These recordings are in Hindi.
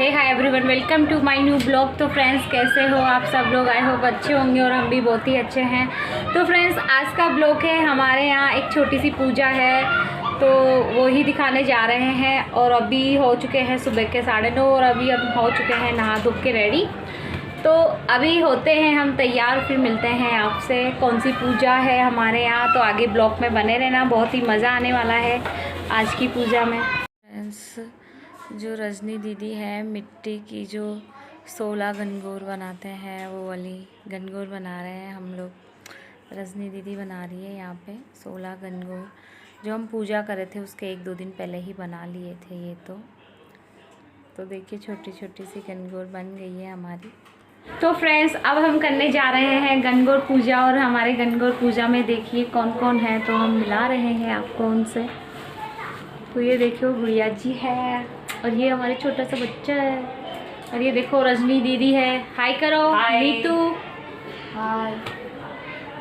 Hey hi everyone, welcome to my new blog. तो फ्रेंड्स, कैसे हो आप सब लोग? आई होप अच्छे होंगे और हम भी बहुत ही अच्छे हैं। तो फ्रेंड्स, आज का ब्लॉग है, हमारे यहाँ एक छोटी सी पूजा है, तो वो ही दिखाने जा रहे हैं। और अभी हो चुके हैं सुबह के 9:30 और अभी हो चुके हैं नहा धो के रेडी। तो अभी होते हैं हम तैयार, फिर मिलते हैं आपसे। कौन सी पूजा है हमारे यहाँ, तो आगे ब्लॉग में बने रहना, बहुत ही मज़ा आने वाला है आज की पूजा में। फ्रेंड्स, जो रजनी दीदी है, मिट्टी की जो 16 गणगौर बनाते हैं वो वाली गणगौर बना रहे हैं हम लोग। रजनी दीदी बना रही है यहाँ पे 16 गणगौर, जो हम पूजा करे थे उसके 1-2 दिन पहले ही बना लिए थे ये। तो देखिए छोटी छोटी सी गणगौर बन गई है हमारी। तो फ्रेंड्स, अब हम करने जा रहे हैं गणगौर पूजा, और हमारे गणगौर पूजा में देखिए कौन कौन है, तो हम मिला रहे हैं आपको उनसे। तो ये देखो गुड़िया जी है, और ये हमारे छोटा सा बच्चा है, और ये देखो रजनी दीदी है। हाय करो नीतू। हाय।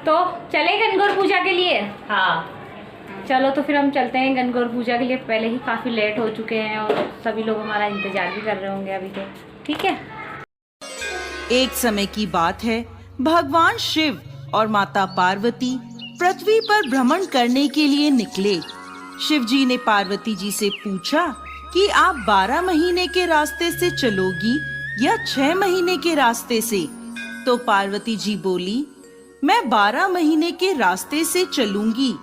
तो चले गणगौर पूजा के लिए? हाँ चलो, तो फिर हम चलते हैं गणगौर पूजा के लिए। पहले ही काफ़ी लेट हो चुके हैं और सभी लोग हमारा इंतजार भी कर रहे होंगे अभी। तो ठीक है। एक समय की बात है, भगवान शिव और माता पार्वती पृथ्वी पर भ्रमण करने के लिए निकले। शिव जी ने पार्वती जी से पूछा कि आप 12 महीने के रास्ते से चलोगी या 6 महीने के रास्ते से? तो पार्वती जी बोली, मैं 12 महीने के रास्ते से चलूंगी।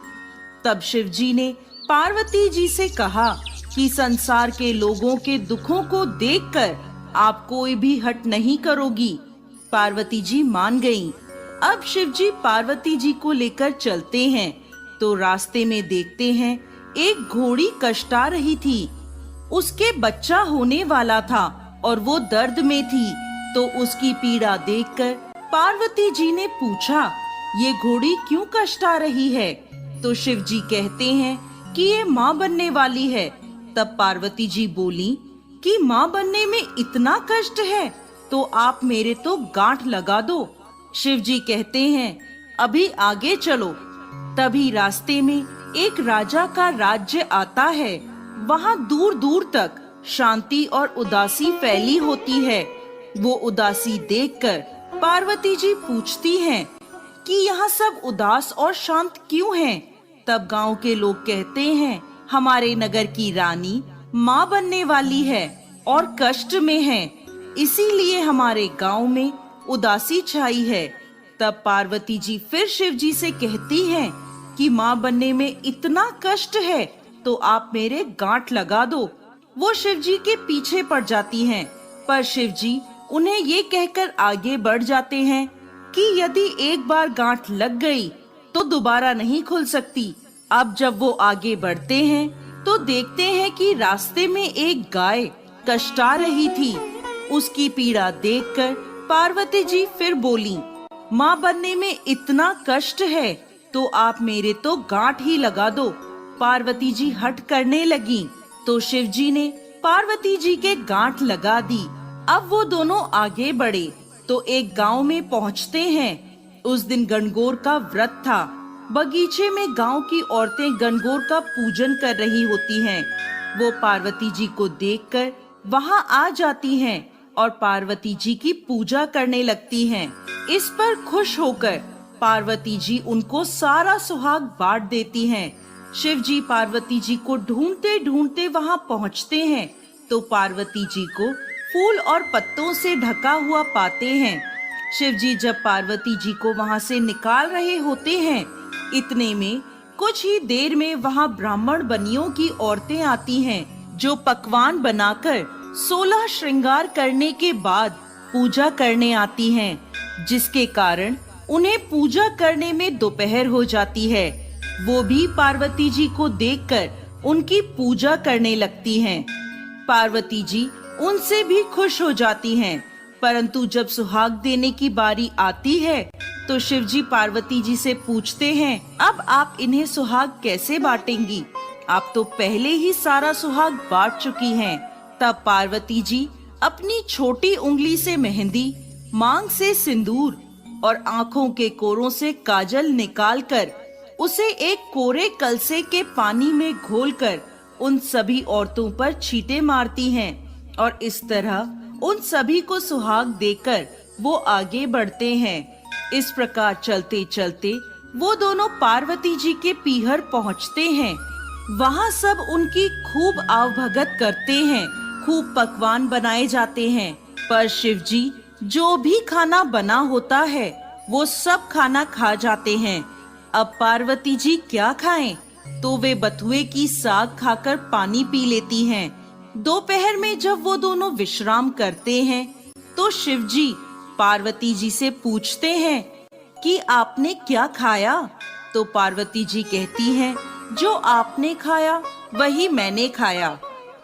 तब शिव जी ने पार्वती जी से कहा कि संसार के लोगों के दुखों को देखकर आप कोई भी हट नहीं करोगी। पार्वती जी मान गईं। अब शिव जी पार्वती जी को लेकर चलते हैं, तो रास्ते में देखते हैं एक घोड़ी कष्टा रही थी। उसके बच्चा होने वाला था और वो दर्द में थी। तो उसकी पीड़ा देखकर पार्वती जी ने पूछा, ये घोड़ी क्यों कष्टा रही है? तो शिव जी कहते हैं कि ये माँ बनने वाली है। तब पार्वती जी बोली कि माँ बनने में इतना कष्ट है, तो आप मेरे तो गांठ लगा दो। शिव जी कहते हैं, अभी आगे चलो। तभी रास्ते में एक राजा का राज्य आता है। वहाँ दूर दूर तक शांति और उदासी फैली होती है। वो उदासी देखकर पार्वती जी पूछती हैं कि यहाँ सब उदास और शांत क्यों हैं? तब गांव के लोग कहते हैं, हमारे नगर की रानी माँ बनने वाली है और कष्ट में है, इसीलिए हमारे गांव में उदासी छाई है। तब पार्वती जी फिर शिव जी से कहती हैं कि माँ बनने में इतना कष्ट है, तो आप मेरे गांठ लगा दो। वो शिव जी के पीछे पड़ जाती हैं, पर शिव जी उन्हें ये कहकर आगे बढ़ जाते हैं कि यदि एक बार गांठ लग गई तो दोबारा नहीं खुल सकती। अब जब वो आगे बढ़ते हैं तो देखते हैं कि रास्ते में एक गाय कष्टा रही थी। उसकी पीड़ा देखकर पार्वती जी फिर बोली, माँ बनने में इतना कष्ट है, तो आप मेरे तो गांठ ही लगा दो। पार्वती जी हट करने लगी, तो शिव जी ने पार्वती जी के गांठ लगा दी। अब वो दोनों आगे बढ़े तो एक गांव में पहुंचते हैं। उस दिन गणगौर का व्रत था। बगीचे में गांव की औरतें गणगौर का पूजन कर रही होती हैं। वो पार्वती जी को देखकर वहां आ जाती हैं और पार्वती जी की पूजा करने लगती हैं। इस पर खुश होकर पार्वती जी उनको सारा सुहाग बांट देती हैं। शिव जी पार्वती जी को ढूंढते ढूंढते वहां पहुंचते हैं, तो पार्वती जी को फूल और पत्तों से ढका हुआ पाते हैं। शिव जी जब पार्वती जी को वहां से निकाल रहे होते हैं, इतने में कुछ ही देर में वहां ब्राह्मण बनियों की औरतें आती हैं, जो पकवान बनाकर 16 श्रृंगार करने के बाद पूजा करने आती हैं, जिसके कारण उन्हें पूजा करने में दोपहर हो जाती है। वो भी पार्वती जी को देखकर उनकी पूजा करने लगती हैं। पार्वती जी उनसे भी खुश हो जाती हैं, परंतु जब सुहाग देने की बारी आती है तो शिव जी पार्वती जी से पूछते हैं, अब आप इन्हें सुहाग कैसे बांटेंगी? आप तो पहले ही सारा सुहाग बांट चुकी हैं। तब पार्वती जी अपनी छोटी उंगली से मेहंदी, मांग से सिंदूर और आँखों के कोरों से काजल निकालकर उसे एक कोरे कलसे के पानी में घोलकर उन सभी औरतों पर छींटे मारती हैं और इस तरह उन सभी को सुहाग देकर वो आगे बढ़ते हैं। इस प्रकार चलते चलते वो दोनों पार्वती जी के पीहर पहुँचते हैं। वहाँ सब उनकी खूब आवभगत करते हैं, खूब पकवान बनाए जाते हैं। पर शिव जी जो भी खाना बना होता है वो सब खाना खा जाते हैं। अब पार्वती जी क्या खाएं? तो वे बथुए की साग खाकर पानी पी लेती हैं। दोपहर में जब वो दोनों विश्राम करते हैं तो शिव जी पार्वती जी से पूछते हैं कि आपने क्या खाया? तो पार्वती जी कहती हैं, जो आपने खाया वही मैंने खाया।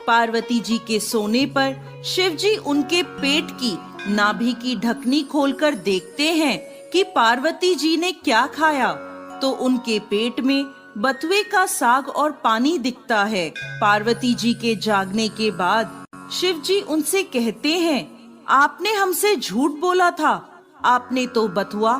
पार्वती जी के सोने पर शिव जी उनके पेट की नाभि की ढकनी खोलकर देखते हैं कि पार्वती जी ने क्या खाया। तो उनके पेट में बथुए का साग और पानी दिखता है। पार्वती जी के जागने के बाद शिव जी उनसे कहते हैं, आपने हमसे झूठ बोला था, आपने तो बथुआ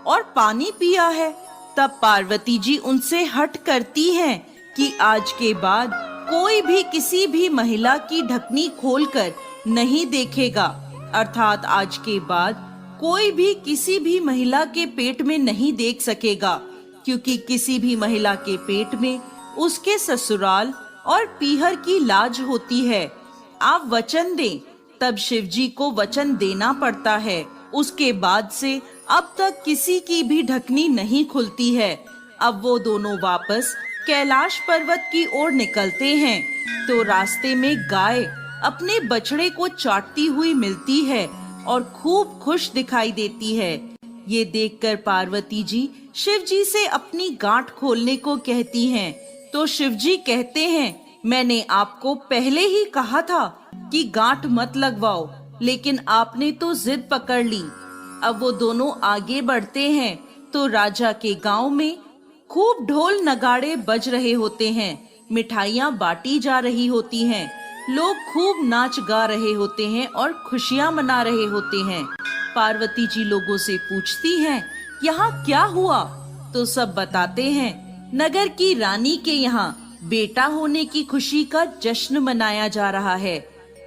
और पानी पिया है। तब पार्वती जी उनसे हठ करती हैं कि आज के बाद कोई भी किसी भी महिला की ढकनी खोलकर नहीं देखेगा, अर्थात आज के बाद कोई भी किसी भी महिला के पेट में नहीं देख सकेगा, क्योंकि किसी भी महिला के पेट में उसके ससुराल और पीहर की लाज होती है। आप वचन दें। तब शिव जी को वचन देना पड़ता है। उसके बाद से अब तक किसी की भी ढकनी नहीं खुलती है। अब वो दोनों वापस कैलाश पर्वत की ओर निकलते हैं तो रास्ते में गाय अपने बछड़े को चाटती हुई मिलती है और खूब खुश दिखाई देती है। ये देखकर पार्वती जी शिव जी से अपनी गांठ खोलने को कहती हैं। तो शिव जी कहते हैं, मैंने आपको पहले ही कहा था कि गांठ मत लगवाओ, लेकिन आपने तो जिद पकड़ ली। अब वो दोनों आगे बढ़ते हैं तो राजा के गांव में खूब ढोल नगाड़े बज रहे होते हैं, मिठाइयाँ बांटी जा रही होती हैं, लोग खूब नाच गा रहे होते हैं और खुशियाँ मना रहे होते हैं। पार्वती जी लोगों से पूछती हैं, यहाँ क्या हुआ? तो सब बताते हैं, नगर की रानी के यहाँ बेटा होने की खुशी का जश्न मनाया जा रहा है।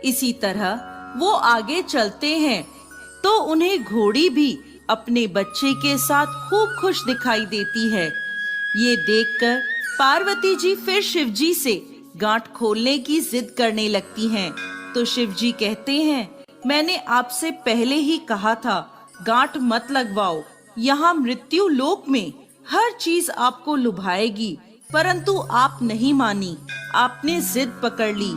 इसी तरह वो आगे चलते हैं तो उन्हें घोड़ी भी अपने बच्चे के साथ खूब खुश दिखाई देती है। ये देखकर पार्वती जी फिर शिव जी से गांठ खोलने की जिद करने लगती हैं। तो शिव जी कहते हैं, मैंने आपसे पहले ही कहा था गांठ मत लगवाओ। यहाँ मृत्यु लोक में हर चीज आपको लुभाएगी, परंतु आप नहीं मानी, आपने जिद पकड़ ली।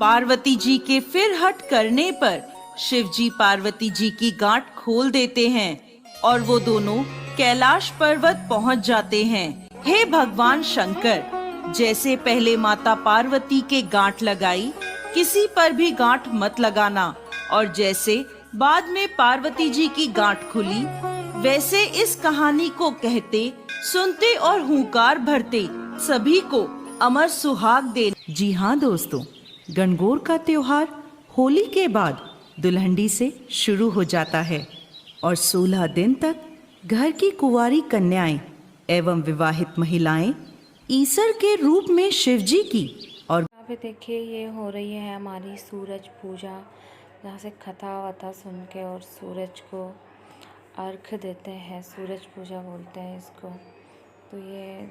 पार्वती जी के फिर हट करने पर शिव जी पार्वती जी की गांठ खोल देते हैं और वो दोनों कैलाश पर्वत पहुंच जाते हैं। हे भगवान शंकर, जैसे पहले माता पार्वती के गांठ लगाई, किसी पर भी गांठ मत लगाना, और जैसे बाद में पार्वती जी की गांठ खुली, वैसे इस कहानी को कहते, सुनते और हुंकार भरते सभी को अमर सुहाग दे। जी हाँ दोस्तों, गणगौर का त्योहार होली के बाद दुल्हंडी से शुरू हो जाता है और 16 दिन तक घर की कुंवारी कन्याएं एवं विवाहित महिलाएं ईश्वर के रूप में शिव जी की और यहाँ पे देखिए ये हो रही है हमारी सूरज पूजा, जहाँ से कथा वथा सुन के और सूरज को अर्घ देते हैं, सूरज पूजा बोलते हैं इसको। तो ये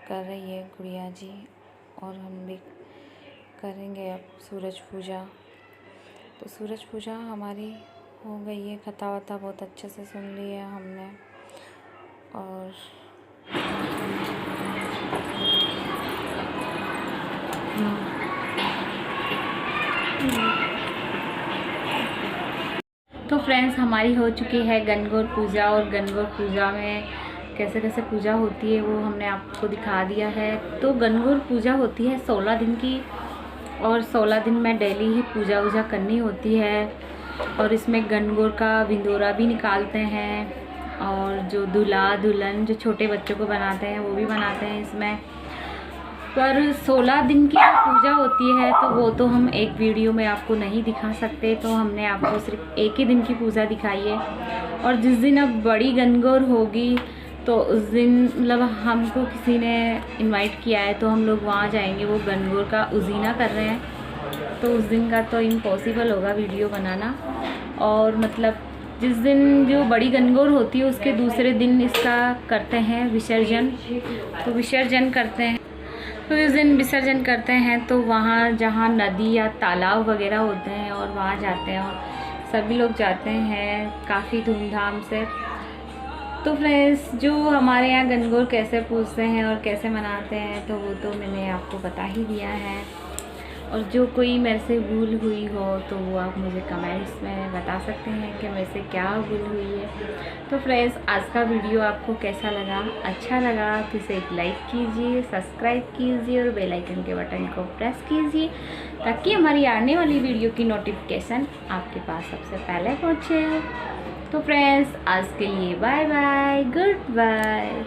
कर रही है गुड़िया जी और हम भी करेंगे अब सूरज पूजा। तो सूरज पूजा हमारी हो गई है, कथा वथा बहुत अच्छे से सुन ली है हमने। और तो फ्रेंड्स, हमारी हो चुकी है गणगौर पूजा, और गणगौर पूजा में कैसे कैसे पूजा होती है वो हमने आपको दिखा दिया है। तो गणगौर पूजा होती है 16 दिन की, और 16 दिन में डेली ही पूजा वूजा करनी होती है। और इसमें गणगौर का विंदोरा भी निकालते हैं, और जो दूल्हा दुल्हन जो छोटे बच्चों को बनाते हैं वो भी बनाते हैं इसमें। पर 16 दिन की पूजा होती है तो वो तो हम एक वीडियो में आपको नहीं दिखा सकते, तो हमने आपको सिर्फ एक ही दिन की पूजा दिखाई है। और जिस दिन अब बड़ी गणगौर होगी तो उस दिन मतलब हमको किसी ने इनवाइट किया है, तो हम लोग वहाँ जाएंगे। वो गणगौर का उजीना कर रहे हैं, तो उस दिन का तो इम्पॉसिबल होगा वीडियो बनाना। और मतलब जिस दिन जो बड़ी गणगौर होती है उसके दूसरे दिन इसका करते हैं विसर्जन। तो विसर्जन करते हैं, तो जिस दिन विसर्जन करते हैं तो वहाँ जहाँ नदी या तालाब वगैरह होते हैं और वहाँ जाते हैं और सभी लोग जाते हैं काफ़ी धूमधाम से। तो फ्रेंड्स, जो हमारे यहाँ गणगौर कैसे पूजते हैं और कैसे मनाते हैं तो वो तो मैंने आपको बता ही दिया है। और जो कोई मेरे से भूल हुई हो तो वो आप मुझे कमेंट्स में बता सकते हैं कि मेरे से क्या भूल हुई है। तो फ्रेंड्स, आज का वीडियो आपको कैसा लगा? अच्छा लगा तो इसे एक लाइक कीजिए, सब्सक्राइब कीजिए और बेल आइकन के बटन को प्रेस कीजिए ताकि हमारी आने वाली वीडियो की नोटिफिकेशन आपके पास सबसे पहले पहुँचे। तो फ्रेंड्स, आज के लिए बाय बाय, गुड बाय।